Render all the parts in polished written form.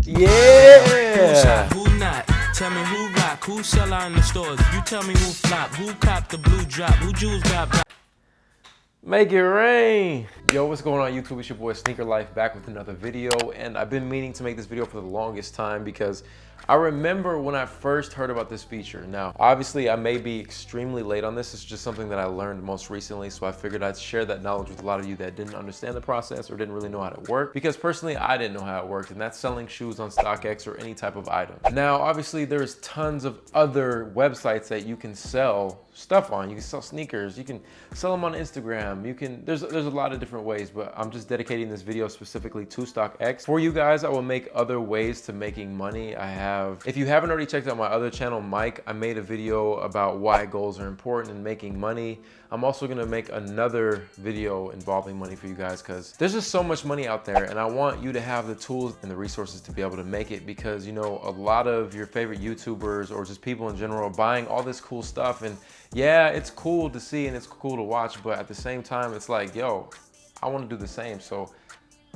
Yeah! Who not? Tell me who rock, who sell out in the stores. You tell me who flop, who cop the blue drop, who jewels got back. Make it rain. Yo, what's going on YouTube? It's your boy SneakerLife back with another video, and I've been meaning to make this video for the longest time because I remember when I first heard about this feature. Now, obviously I may be extremely late on this. It's just something that I learned most recently, so I figured I'd share that knowledge with a lot of you that didn't understand the process or didn't really know how to work, because personally I didn't know how it worked, and that's selling shoes on StockX or any type of item. Now, obviously there's tons of other websites that you can sell stuff on. You can sell sneakers, you can sell them on Instagram, there's a lot of different ways, but I'm just dedicating this video specifically to StockX. For you guys, I will make other ways to making money. If you haven't already checked out my other channel, Mike, I made a video about why goals are important in making money. I'm also gonna make another video involving money for you guys because there's just so much money out there, and I want you to have the tools and the resources to be able to make it, because you know, a lot of your favorite YouTubers or just people in general are buying all this cool stuff, and yeah, it's cool to see and it's cool to watch, but at the same time, it's like, yo, I want to do the same. So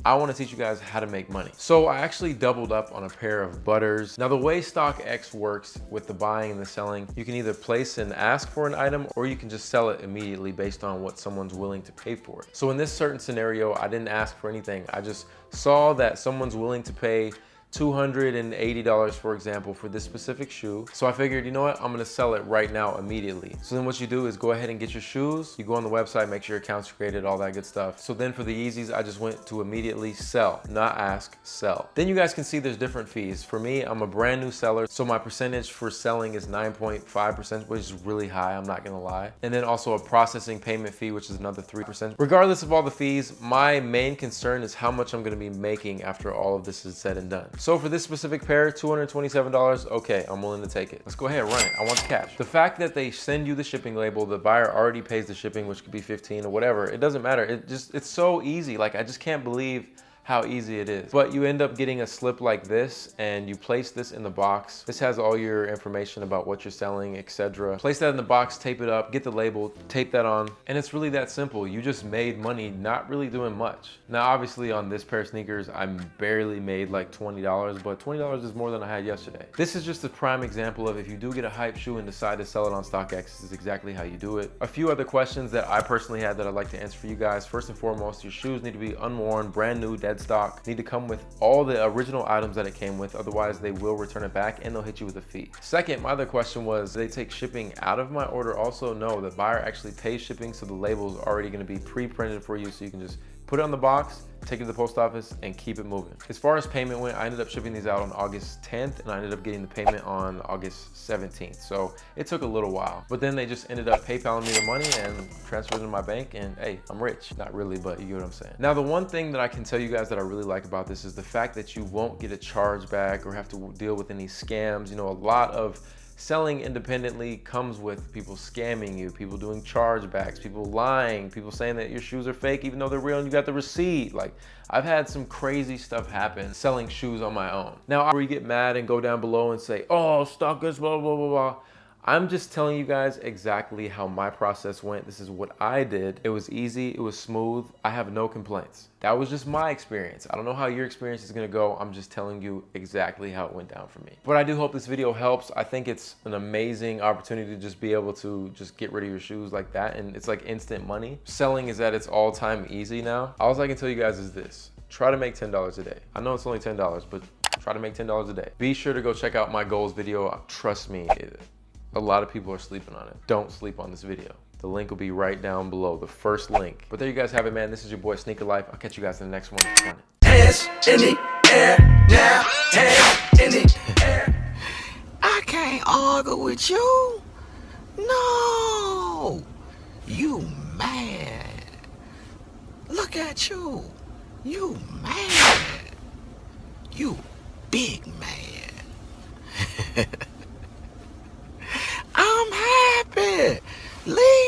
I want to teach you guys how to make money. So I actually doubled up on a pair of butters. Now, the way StockX works with the buying and the selling, you can either place and ask for an item, or you can just sell it immediately based on what someone's willing to pay for it. So in this certain scenario, I didn't ask for anything. I just saw that someone's willing to pay $280, for example, for this specific shoe. So I figured, you know what, I'm gonna sell it right now immediately. So then what you do is go ahead and get your shoes. You go on the website, make sure your account's created, all that good stuff. So then for the Yeezys, I just went to immediately sell, not ask, sell. Then you guys can see there's different fees. For me, I'm a brand new seller, so my percentage for selling is 9.5%, which is really high, I'm not gonna lie. And then also a processing payment fee, which is another 3%. Regardless of all the fees, my main concern is how much I'm gonna be making after all of this is said and done. So for this specific pair, $227, okay, I'm willing to take it. Let's go ahead and run it. I want the cash. The fact that they send you the shipping label, the buyer already pays the shipping, which could be 15 or whatever, it doesn't matter. It's so easy. Like, I just can't believe how easy it is. But you end up getting a slip like this, and you place this in the box. This has all your information about what you're selling, etc. Place that in the box, tape it up, get the label, tape that on, and it's really that simple. You just made money not really doing much. Now, obviously on this pair of sneakers, I barely made like $20, but $20 is more than I had yesterday. This is just a prime example of if you do get a hype shoe and decide to sell it on StockX, this is exactly how you do it. A few other questions that I personally had that I'd like to answer for you guys. First and foremost, your shoes need to be unworn, brand new, dead stock, need to come with all the original items that it came with, otherwise they will return it back and they'll hit you with a fee. Second, my other question was, do they take shipping out of my order? Also, no, the buyer actually pays shipping, so the label is already going to be pre-printed for you, so you can just put it on the box, take it to the post office, and keep it moving. As far as payment went, I ended up shipping these out on August 10th, and I ended up getting the payment on August 17th. So it took a little while, but then they just ended up PayPaling me the money and transferred it to my bank, and hey, I'm rich. Not really, but you get what I'm saying. Now, the one thing that I can tell you guys that I really like about this is the fact that you won't get a chargeback or have to deal with any scams. You know, a lot of selling independently comes with people scamming you, people doing chargebacks, people lying, people saying that your shoes are fake even though they're real and you got the receipt. Like, I've had some crazy stuff happen selling shoes on my own. Now, where you get mad and go down below and say, oh, StockX, blah, blah, blah, blah. I'm just telling you guys exactly how my process went. This is what I did. It was easy, it was smooth. I have no complaints. That was just my experience. I don't know how your experience is gonna go. I'm just telling you exactly how it went down for me. But I do hope this video helps. I think it's an amazing opportunity to just be able to just get rid of your shoes like that, and it's like instant money. Selling is at its all-time easy now. All I can tell you guys is this: try to make $10 a day. I know it's only $10, but try to make $10 a day. Be sure to go check out my goals video. Trust me, a lot of people are sleeping on it. Don't sleep on this video. The link will be right down below, the first link. But there you guys have it, man. This is your boy SneakerLife. I'll catch you guys in the next one. Hands in the air now. Hands in the air. I can't argue with you. No. You mad. Look at you. You mad. You big mad. I'm happy. Leave